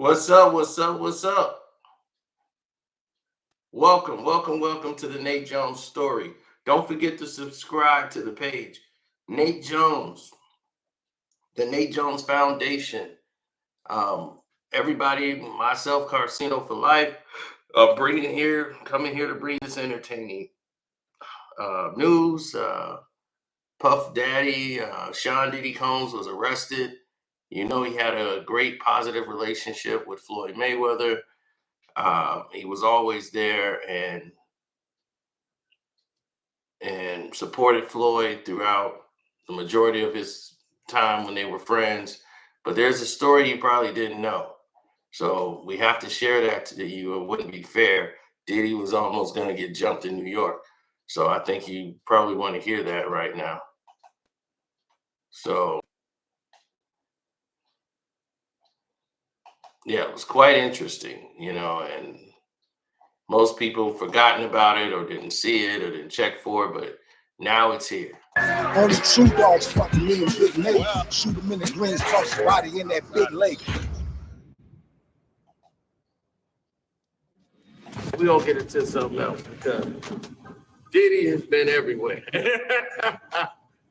What's up? What's up? What's up? Welcome to the Nate Jones story. Don't forget to subscribe to the page. Nate Jones, the Nate Jones Foundation. Everybody, myself, Carcino for life, coming here to bring this entertaining news. Puff Daddy, Sean Diddy Combs was arrested. You know, he had a great positive relationship with Floyd Mayweather. He was always there and supported Floyd throughout the majority of his time when they were friends. But there's a story you probably didn't know. So we have to share that to you. It wouldn't be fair. Diddy was almost going to get jumped in New York. So I think you probably want to hear that right now. So yeah, it was quite interesting, and most people forgotten about it or didn't see it or didn't check for it, but now it's here. Only true dogs fucking me and Big Nate. Shoot him in the greens, toss his body in that big lake. We gonna get into something else because Diddy has been everywhere.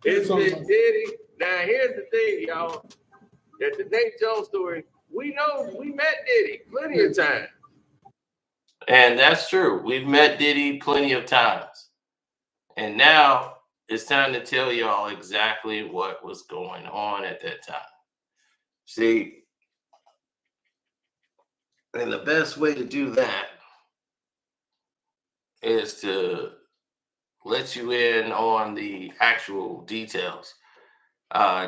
It's been Diddy. Now here's the thing, y'all. That the Nate Jones story, we know we met Diddy plenty of times. And that's true. We've met Diddy plenty of times. And now it's time to tell y'all exactly what was going on at that time. See, and the best way to do that is to let you in on the actual details.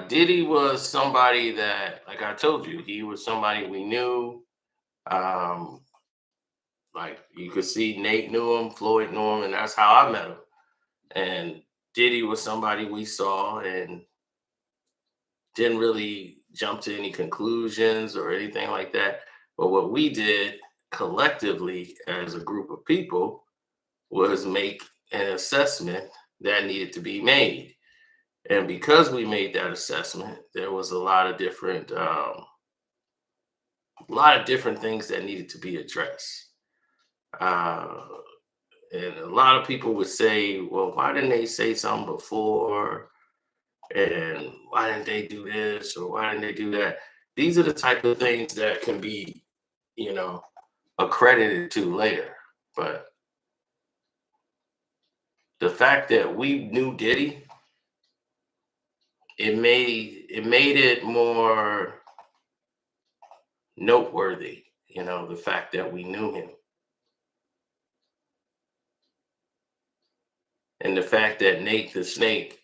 Diddy was somebody that, like I told you, he was somebody we knew. Like you could see Nate knew him, Floyd knew him, and that's how I met him. And Diddy was somebody we saw and didn't really jump to any conclusions or anything like that. But what we did collectively as a group of people was make an assessment that needed to be made. And because we made that assessment, there was a lot of different things that needed to be addressed. And a lot of people would say, well, why didn't they say something before? And why didn't they do this? Or why didn't they do that? These are the type of things that can be, accredited to later. But the fact that we knew Diddy, it made it more noteworthy, the fact that we knew him. And the fact that Nate the Snake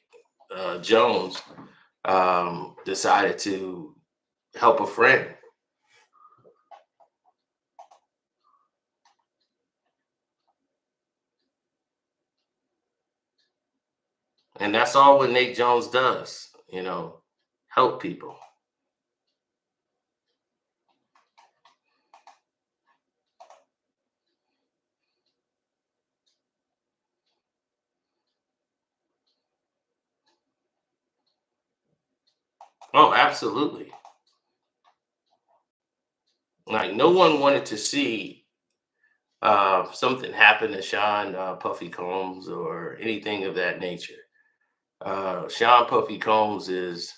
Jones decided to help a friend. And that's all what Nate Jones does, help people. Oh, absolutely. Like no one wanted to see something happen to Sean Puffy Combs or anything of that nature. Sean Puffy Combs is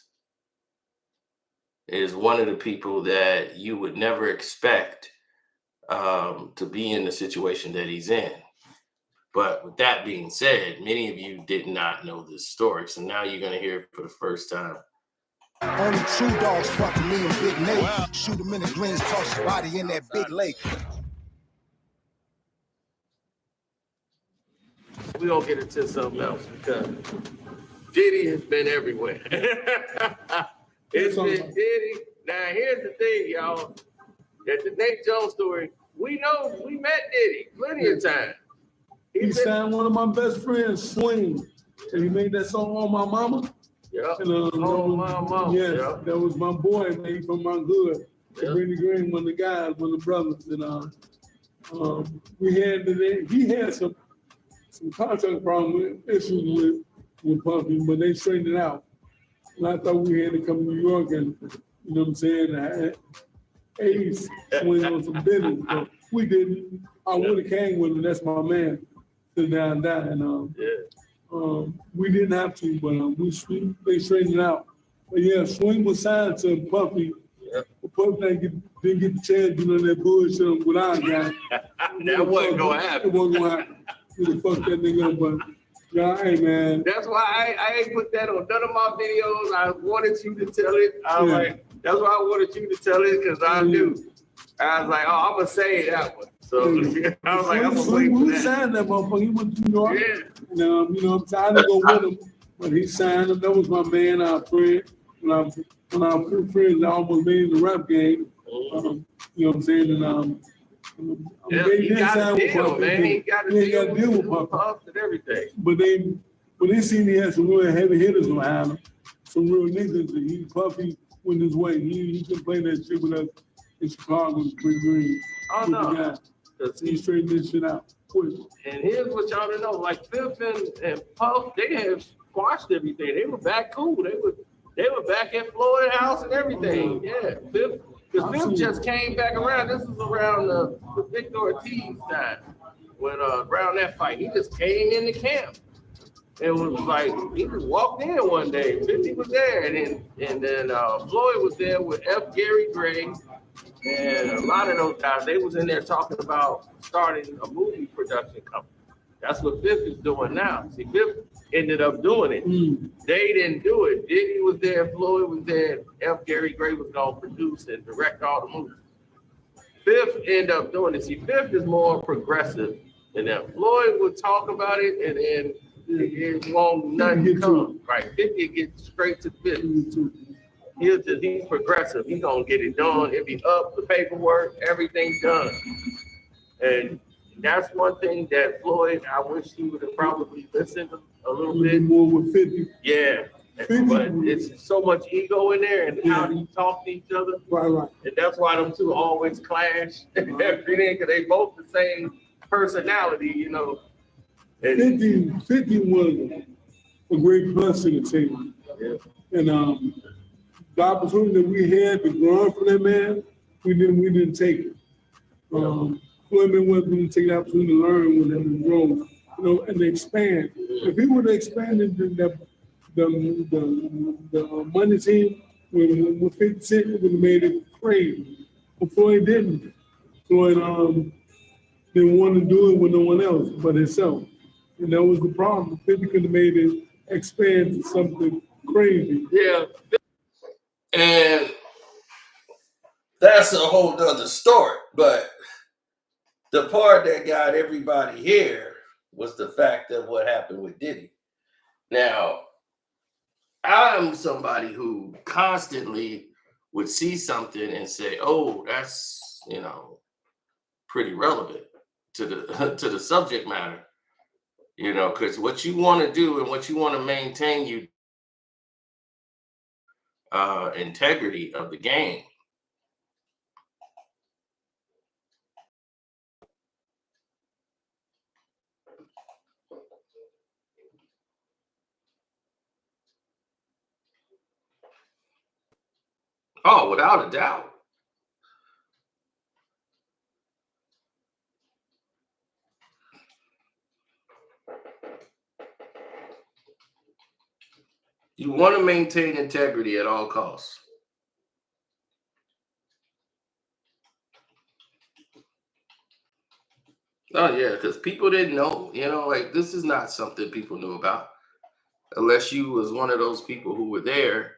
one of the people that you would never expect to be in the situation that he's in. But with that being said, many of you did not know this story. So now you're going to hear it for the first time. Only true dogs fucking me and Big Nate. Shoot him in the greens, toss his body in that big lake. We gonna get into something else because Diddy has been everywhere. It's been Diddy. Now here's the thing, y'all. That the Nate Jones story, we know we met Diddy plenty of times. He signed one of my best friends, Swing. And he made that song On My Mama. Yeah. On My Mama. Yes, yep. That was my boy, man. He from my hood. Cabrini Green, one of the guys, one of the brothers. And he had some contract problem issues with Puffy, but they straightened it out. And I thought we had to come to New York and, you know what I'm saying, Ace swing on some business, but we didn't. I would have came with him. That's my man. Sit down, and we didn't have to, but they straightened it out. But yeah, Swing was signed to Puffy. Yeah. Puffy didn't get the chance, that bullshit with our guy. That wasn't gonna happen. It wasn't gonna happen. You fuck that nigga up, but yeah, hey man. That's why I ain't put that on none of my videos. I wanted you to tell it. I was like, that's why I wanted you to tell it, because I knew. I was like, oh, I'm gonna say that one. So I was like, I'm gonna wait for that. Signed that motherfucker. He went to New York. Yeah. I'm tired to go with him, but he signed him. That was my man, our friend. When our friends almost made in the rap game. You know what I'm saying? And he got a deal, man. He got a deal with Puff and everything. But they seen he had some real heavy hitters behind him, some real niggas. And Puffy went his way. He couldn't play that shit with us in Chicago with Cabrini Green. Oh no. He straightened this shit out quick. And here's what y'all don't know: like Fifth and Puff, they have squashed everything. They were back cool. They were back at Floyd house and everything. Yeah, Fifth. Because Fifth just came back around. This is around the Victor Ortiz time, when around that fight. He just came into camp and was like, he just walked in one day. 50 was there, and then Floyd was there with F. Gary Gray, and a lot of those guys. They was in there talking about starting a movie production company. That's what Fifth is doing now. See, Fifth ended up doing it. They didn't do it. Diddy was there, Floyd was there, F. Gary Gray was gonna produce and direct all the movies. Fifth ended up doing it. See, Fifth is more progressive than that. Floyd would talk about it, and then it won't nothing come. Right, 50 gets straight to Fifth. He's progressive. He's gonna get it done. It'll be up, the paperwork, everything done. And that's one thing that Floyd, I wish he would have probably listened a little bit more with 50. Yeah, 50. But it's so much ego in there, and how they talk to each other. Right. And that's why them two always clash everything, because they both the same personality, And 50 was a great plus to the team. Yeah. And the opportunity that we had to grow from that man, we didn't take it. Floyd Mayweather didn't take the opportunity to learn with him and grow, and expand. If he would have expanded the money team with 50 Cent, it would have made it crazy. But Floyd didn't. Floyd didn't want to do it with no one else but himself. And that was the problem. 50 could have made it expand to something crazy. Yeah. And that's a whole nother story, but the part that got everybody here was the fact of what happened with Diddy. Now, I'm somebody who constantly would see something and say, "Oh, that's pretty relevant to the subject matter," because what you want to do and what you want to maintain, integrity of the game. Oh, without a doubt. You want to maintain integrity at all costs. Oh, yeah, because people didn't know, this is not something people knew about. Unless you was one of those people who were there,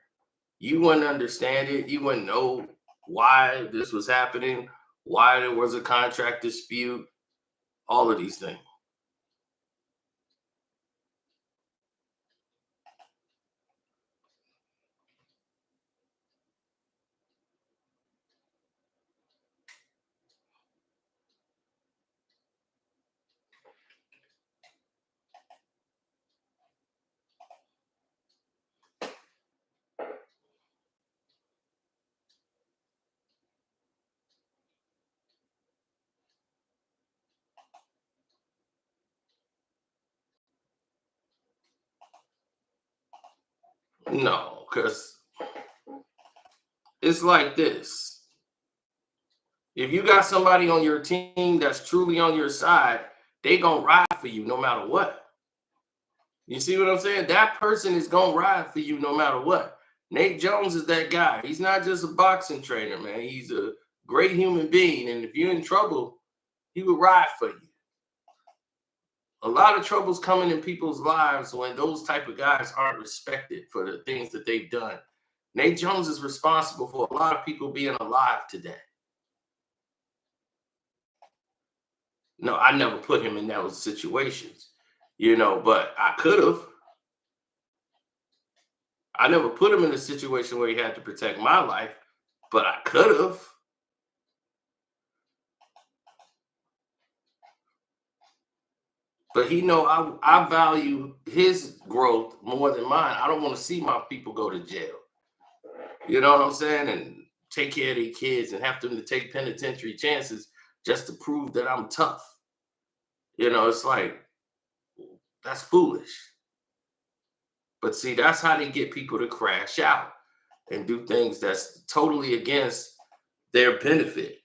you wouldn't understand it. You wouldn't know why this was happening, why there was a contract dispute, all of these things. No, because it's like this. If you got somebody on your team that's truly on your side, they gonna ride for you no matter what. You see what I'm saying? That person is gonna ride for you no matter what. Nate Jones is that guy. He's not just a boxing trainer, man. He's a great human being. And if you're in trouble, he would ride for you. A lot of trouble's coming in people's lives when those type of guys aren't respected for the things that they've done. Nate Jones is responsible for a lot of people being alive today. No, I never put him in those situations, but I could have. I never put him in a situation where he had to protect my life, but I could have. But I value his growth more than mine. I don't want to see my people go to jail. You know what I'm saying? And take care of their kids and have them to take penitentiary chances just to prove that I'm tough. It's like, that's foolish. But see, that's how they get people to crash out and do things that's totally against their benefit.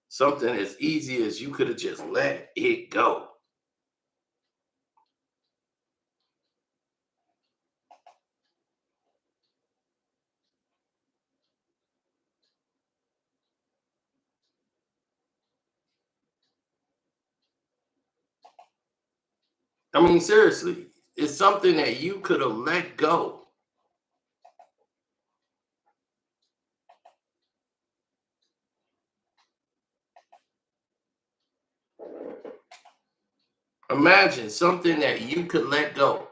Something as easy as you could have just let it go. I mean, seriously, it's something that you could have let go. Imagine something that you could let go,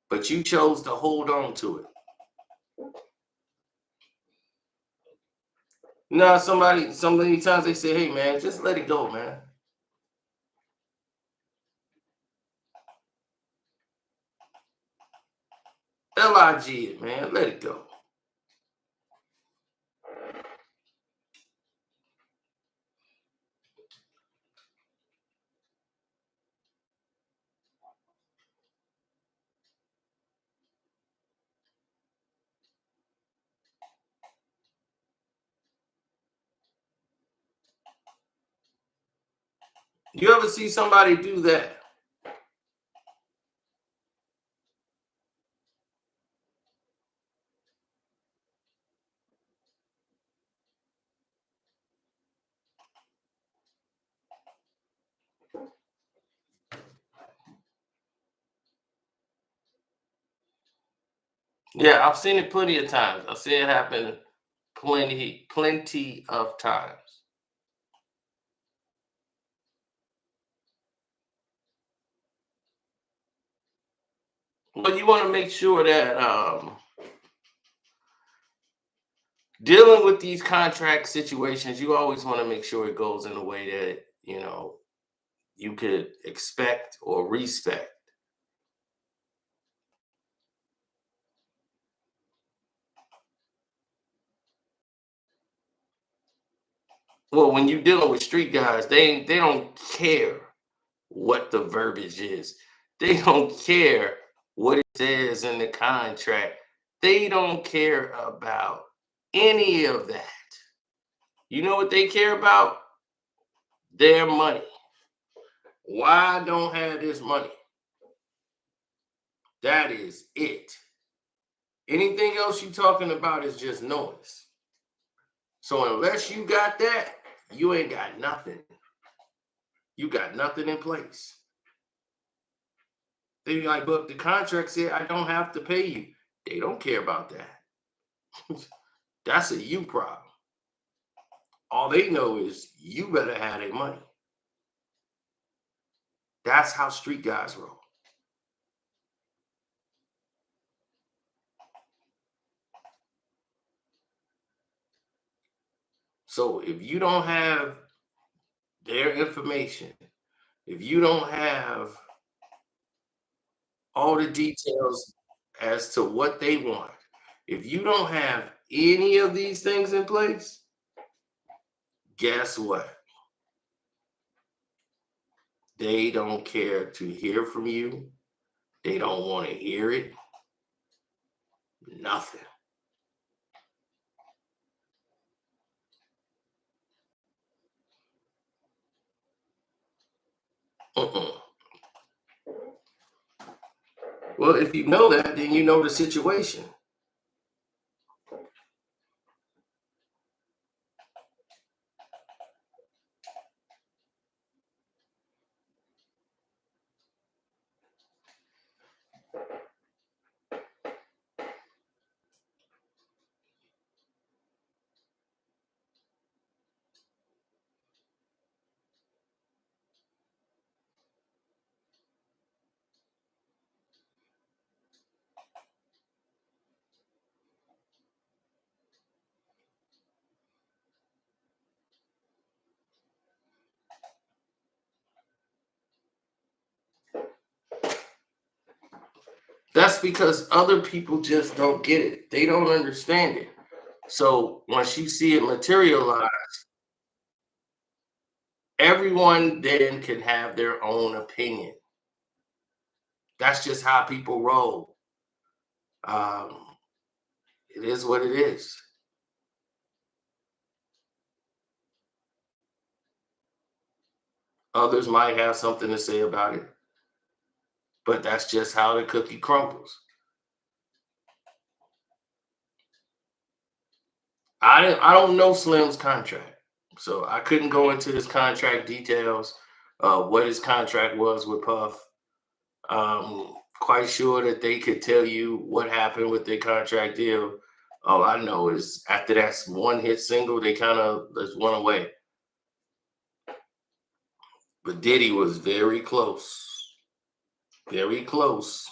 but you chose to hold on to it. Now, so many times they say, hey, man, just let it go, man. LIG it, man. Let it go. You ever see somebody do that? Yeah, I've seen it plenty of times. I've seen it happen plenty of times. But you want to make sure that dealing with these contract situations, you always want to make sure it goes in a way that, you could expect or respect. Well, when you're dealing with street guys, they don't care what the verbiage is. They don't care what it says in the contract. They don't care about any of that. You know what they care about? Their money. Why I don't have this money? That is it. Anything else you're talking about is just noise. So unless you got that, you ain't got nothing. You got nothing in place. They be like, but the contract said I don't have to pay you. They don't care about that. That's a you problem. All they know is you better have their money. That's how street guys roll. So if you don't have their information, if you don't have all the details as to what they want, if you don't have any of these things in place, guess what? They don't care to hear from you. They don't want to hear it. Nothing. Well, if you know that, then you know the situation. That's because other people just don't get it. They don't understand it. So once you see it materialize, everyone then can have their own opinion. That's just how people roll. It is what it is. Others might have something to say about it, but that's just how the cookie crumbles. I don't know Slim's contract, so I couldn't go into his contract details, what his contract was with Puff. Quite sure that they could tell you what happened with their contract deal. All I know is after that one hit single, they kind of just went away. But Diddy was very close. Very close.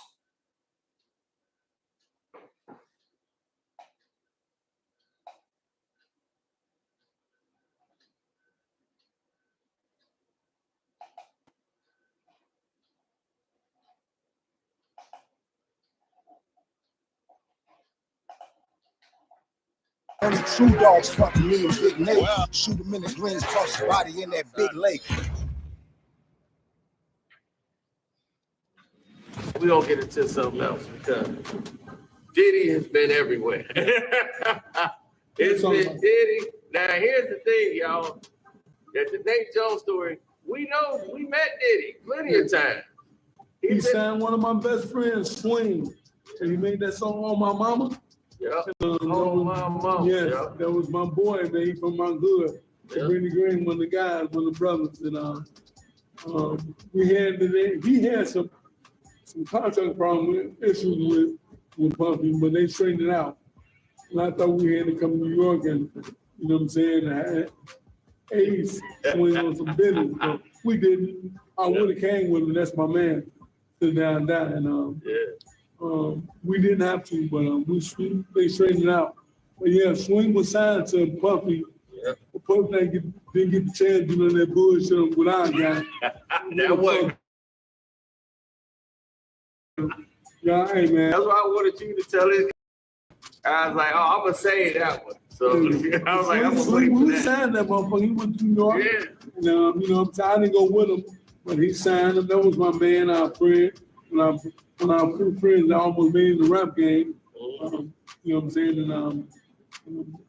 Only true dogs fucking me and Big Nate. Shoot him in the greens, toss his body in that big lake. We're gonna get into something else because Diddy has been everywhere. It's been Diddy. Now here's the thing, y'all. That the Nate Jones story, we know we met Diddy plenty of times. He signed one of my best friends, Swing, and he made that song "On My Mama." Yeah. Oh, my mama. Yes, Yeah. that was my boy, man. He from my hood. Cabrini Green, one of the guys, one of the brothers, and he had some contract problem issues with Puffy, but they straightened it out. And I thought we had to come to New York and, you know what I'm saying, and Ace swing on some business, but we didn't. I would have came with him. That's my man. Sit down, and we didn't have to, but they straightened it out. But yeah, Swing was signed to Puffy. Yeah. Puffy didn't get the chance to do that bullshit with our guy. That was. Yeah, hey man. That's why I wanted you to tell it. I was like, oh, I'm gonna say that one. So I was like, I'm gonna wait for We that. signed that motherfucker. He went to New York. Yeah. And, you know, I didn't go with him, but he signed him. That was my man, our friend. When our two friends almost made the rap game. You know what I'm saying? And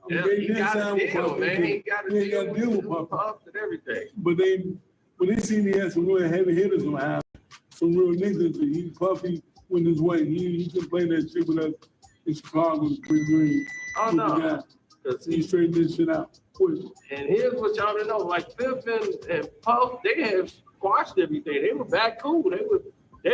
Yeah, he got a deal, man. He got a deal with Puff and everything. But when they seen he had some real heavy hitters on house, some real niggas, he Puffy went his way. He couldn't play that shit with us in Chicago with Pretty Green. Oh no. He straightened this shit out quick. And here's what y'all didn't know, like Fifth and Puff, they had squashed everything. They were back cool. They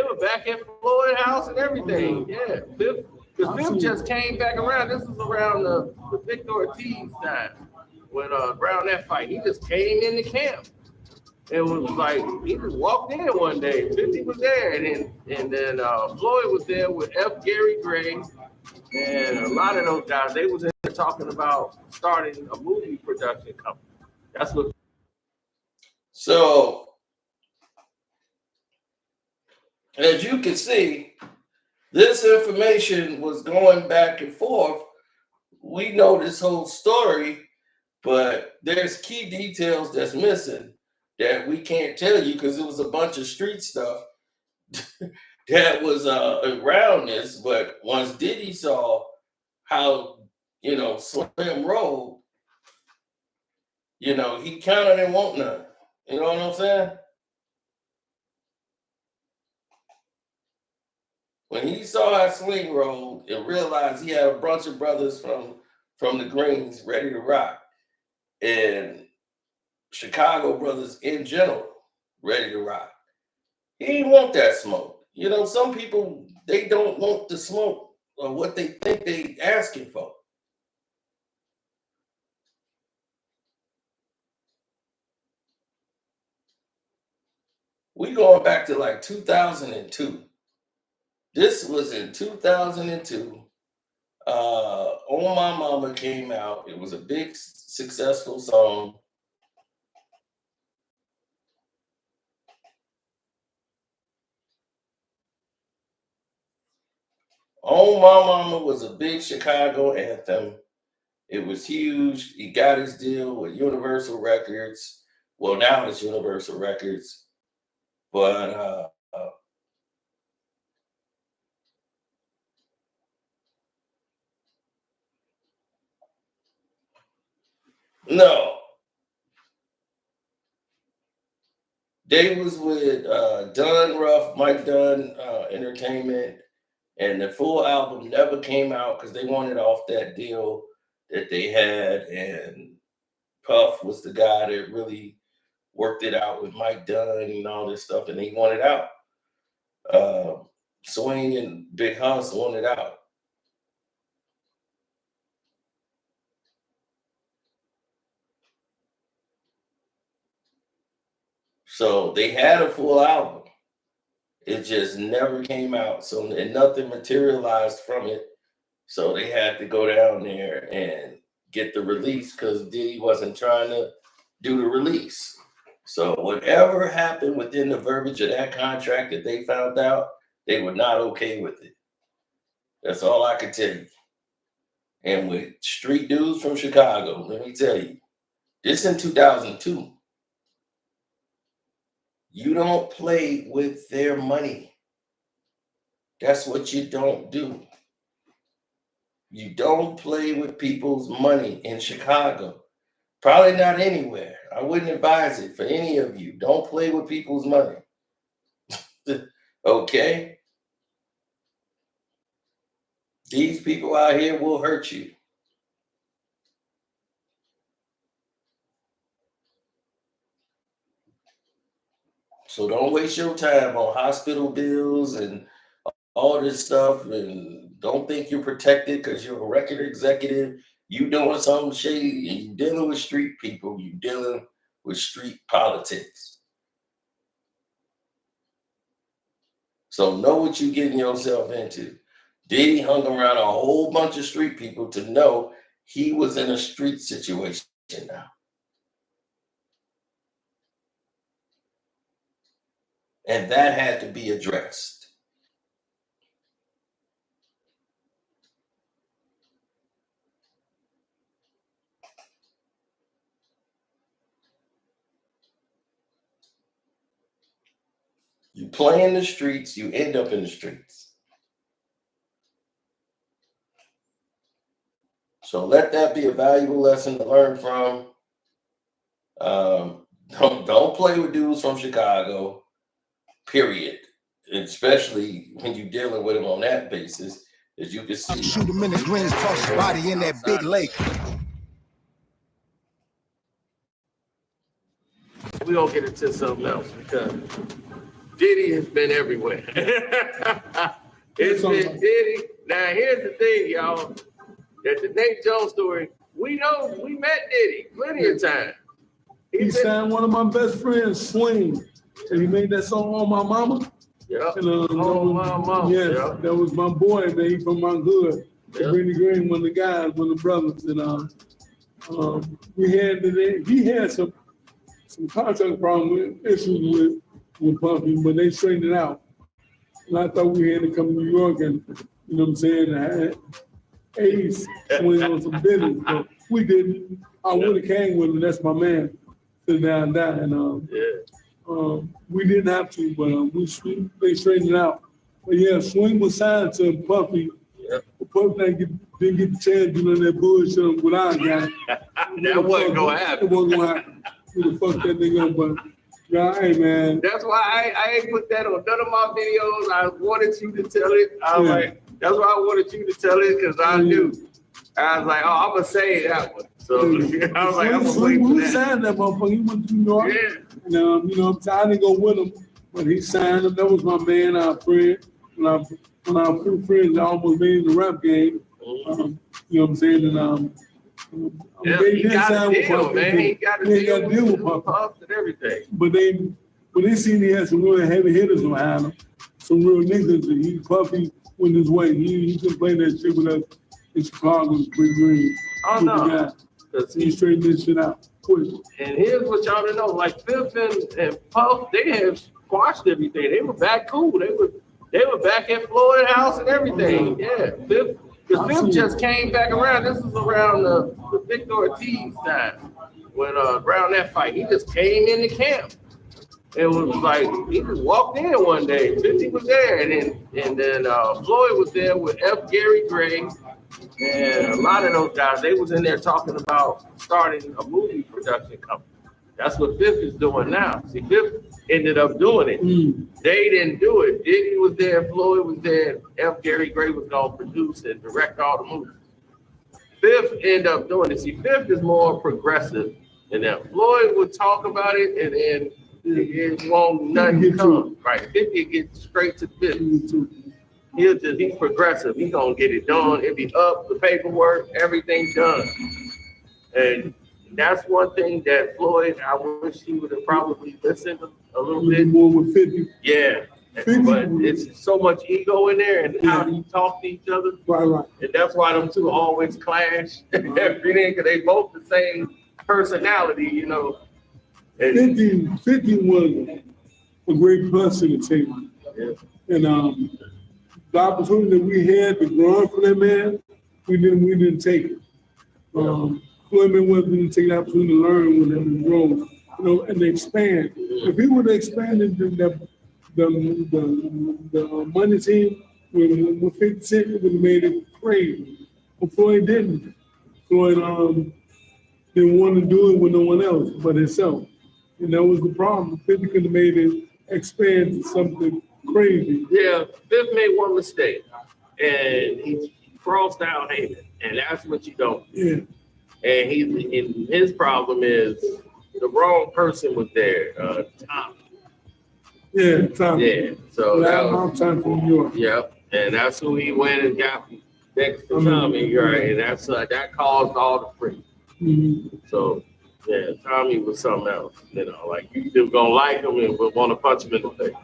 were back at Floyd house and everything. Yeah. Fifth, because Fifth just came back around. This was around the Victor Ortiz time. When around that fight. He just came into camp. It was like he just walked in one day. 50 was there, and then Floyd was there with F. Gary Gray, and a lot of those guys. They was in there talking about starting a movie production company. That's what. So, as you can see, this information was going back and forth. We know this whole story, but there's key details that's missing that we can't tell you because it was a bunch of street stuff that was around this. But once Diddy saw how, Slim rolled, he kind of didn't want none. You know what I'm saying? saw how Swing rolled and realized he had a bunch of brothers from the Greens ready to rock, and Chicago brothers in general ready to rock. He didn't want that smoke. You know, some people, they don't want the smoke or what they think they asking for. We going back to like 2002. This was in 2002. On My Mama came out. It was a big, successful song. On My Mama was a big Chicago anthem. It was huge. He got his deal with Universal Records. Well, now it's Universal Records. But no. They was with Dunn Ruff, Mike Dunn Entertainment, and the full album never came out because they wanted off that deal that they had, and Puff was the guy that really worked it out with Mike Dunn and all this stuff, and he wanted out. Swing and Big House wanted out. So they had a full album. It just never came out. So, and nothing materialized from it. So they had to go down there and get the release because Diddy wasn't trying to do the release. So whatever happened within the verbiage of that contract that they found out, they were not okay with it. That's all I can tell you. And with street dudes from Chicago, let me tell you, this in 2002. You don't play with their money. That's what you don't do. You don't play with people's money in Chicago. Probably not anywhere. I wouldn't advise it for any of you. Don't play with people's money. Okay? These people out here will hurt you. So don't waste your time on hospital bills and all this stuff, and don't think you're protected because you're a record executive. You doing something shady, and you dealing with street people. You dealing with street politics. So know what you're getting yourself into. Diddy hung around a whole bunch of street people to know he was in a street situation now. And that had to be addressed. You play in the streets, you end up in the streets. So let that be a valuable lesson to learn from. Don't play with dudes from Chicago, period. Especially when you're dealing with them on that basis, as you can see. Shoot him in the greens, toss his body in that big lake. We're gonna get into something else because Diddy has been everywhere. It's been Diddy. Now here's the thing, y'all. That the Nate Jones story, we know we met Diddy plenty of times. He signed one of my best friends, Swing, and he made that song On My Mama. Yeah. And, On My Mama. Yes, Yeah. that was my boy, man. He from my hood. Yeah. Cabrini Green, one of the guys, one of the brothers. And he had some contract problem issues with Puffy, but they straightened it out. And I thought we had to come to New York and, you know what I'm saying, I had Ace swing on some business, but we didn't. I would have came with him. That's my man. Sit down, and we didn't have to, but they straightened it out. But yeah, Swing was signed to Puffy. Yep. Puffy didn't get the chance, you know, that bullshit with our guy. That wasn't gonna happen. It wasn't gonna happen. We would fuck that nigga up, but Yeah, hey, man. That's why I ain't put that on none of my videos. I wanted you to tell it. I was like, that's why I wanted you to tell it because I knew. I was like, oh, I'm gonna say that one. So I was like, I'm gonna wait for He that. signed that motherfucker. He went to New York. Yeah. And, I didn't go with him, but he signed him. That was my man, our friend. When our few friends almost made the rap game. You know what I'm saying? And Yeah, he got a deal, man. He got a deal with Puff and everything. But when they seen he had some really heavy hitters behind him, some real niggas, Puffy went his way. He couldn't play that shit with us in Chicago with Cabrini Green. Oh, no. He straightened this shit out quick. And here's what y'all don't know, like Fifth and Puff, they have squashed everything. They were back cool. They were back at Floyd house and everything. Yeah, Fifth. Because Fifth just came back around. This is around the Victor Ortiz time when around that fight. He just came into camp. It was like he just walked in one day. 50 was there, and then Floyd was there with F. Gary Gray, and a lot of those guys. They was in there talking about starting a movie production company. That's what Fifth is doing now. See, Fifth ended up doing it. They didn't do it. Diddy was there, Floyd was there, F. Gary Gray was gonna produce and direct all the movies. Fifth ended up doing it. See, Fifth is more progressive than that. Floyd would talk about it and then it won't nothing come. Right. 50 gets straight to business. He's progressive. He's gonna get it done. It'll be up, the paperwork, everything done. And that's one thing that Floyd, I wish he would have probably listened a little bit more with 50. Yeah, 50. But it's so much ego in there and how you talk to each other. Right. And that's why them two always clash everything because they both the same personality, you know. And 50 was a great plus in the table. Yeah. And the opportunity that we had to grow up for that man, we didn't take it. Floyd Mayweather didn't take the opportunity to learn with him and grow, and expand. If he would have expanded the money team with 50 Cent, it would have made it crazy. But Floyd didn't. Floyd didn't want to do it with no one else but himself. And that was the problem. 50 could have made it expand to something crazy. Yeah, Fifth made one mistake and he crossed down Heyman. And that's what you don't do. Yeah. And his problem is the wrong person was there, Tommy. Yeah, Tommy. Yeah, so that was time from New York. Yep, and that's who he went and got next to Tommy, right? And that's that caused all the freak. So yeah, Tommy was something else. Like you still gonna like him and would want to punch him in the face.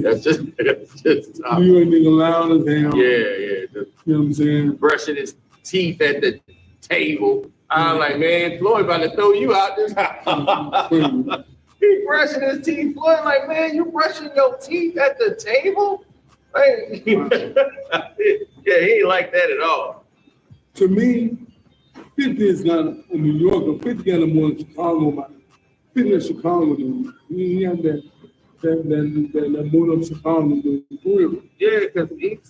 That's just Tommy. New York nigga loud as hell. Yeah. You know what I'm saying? Brushing his teeth at the table. I'm like, man, Floyd about to throw you out this house. He brushing his teeth. Floyd like, man, you brushing your teeth at the table? Hey. Yeah, he ain't like that at all. To me, 50 is not a New Yorker. 50 got a more Chicago about it. 50 is Chicago, dude. He had that more of Chicago, dude. Yeah, because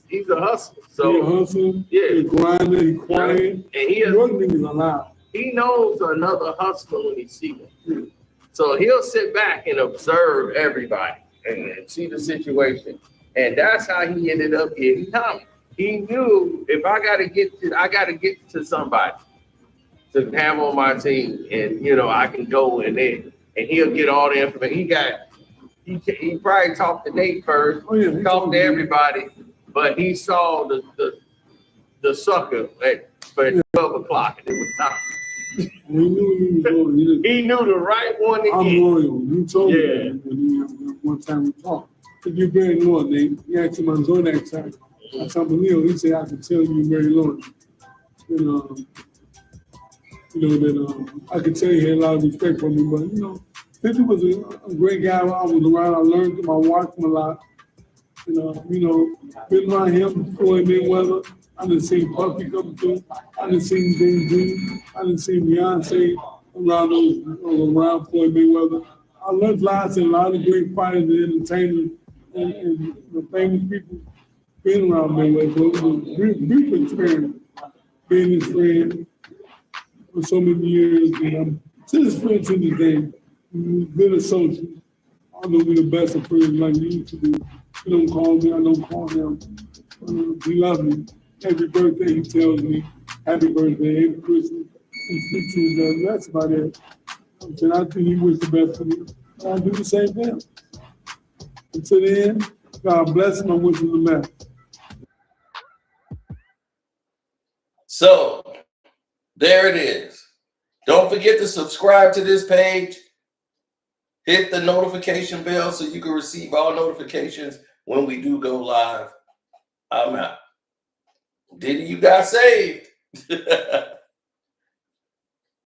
he's a hustler. So he a hustler. Yeah. He grinder, he quiet. And New York niggas are loud. He knows another hustler when he sees him. So he'll sit back and observe everybody and see the situation. And that's how he ended up getting Tommy. He knew if I gotta get to somebody to have on my team, and I can go and he'll get all the information. He probably talked to Nate first, talked to everybody, but he saw the sucker at 12 o'clock and it was Tommy. He knew he was going. He knew the right one to I'm get. loyal. You told me that when one time we talked. If you're very loyal, Nate, he asked him on Zodiac side. I told him, he said, I can tell you're very loyal. I could tell you had a lot of respect for me, but 50 was a great guy. I was around. I learned him. I watched him a lot. Been around him, Floyd Mayweather. I done seen Puffy come through. I done seen Dazn. I done seen Beyonce around Floyd Mayweather. I learned lots and a lot of great fighters and entertainers and the famous people being around Mayweather. So it was a brief experience being his friend for so many years. And I'm still his friend to this day. Good associate. I know we the best of friends like we used to be. He don't call me, I don't call him. He loves me. Every birthday he tells me, happy birthday, every Christmas. He speaks to me, that's about it. And I think he wishes the best for me. And I do the same thing. Until the end, God bless him, I wish him the best. So there it is. Don't forget to subscribe to this page. Hit the notification bell so you can receive all notifications when we do go live. I'm out. Diddy, you got saved.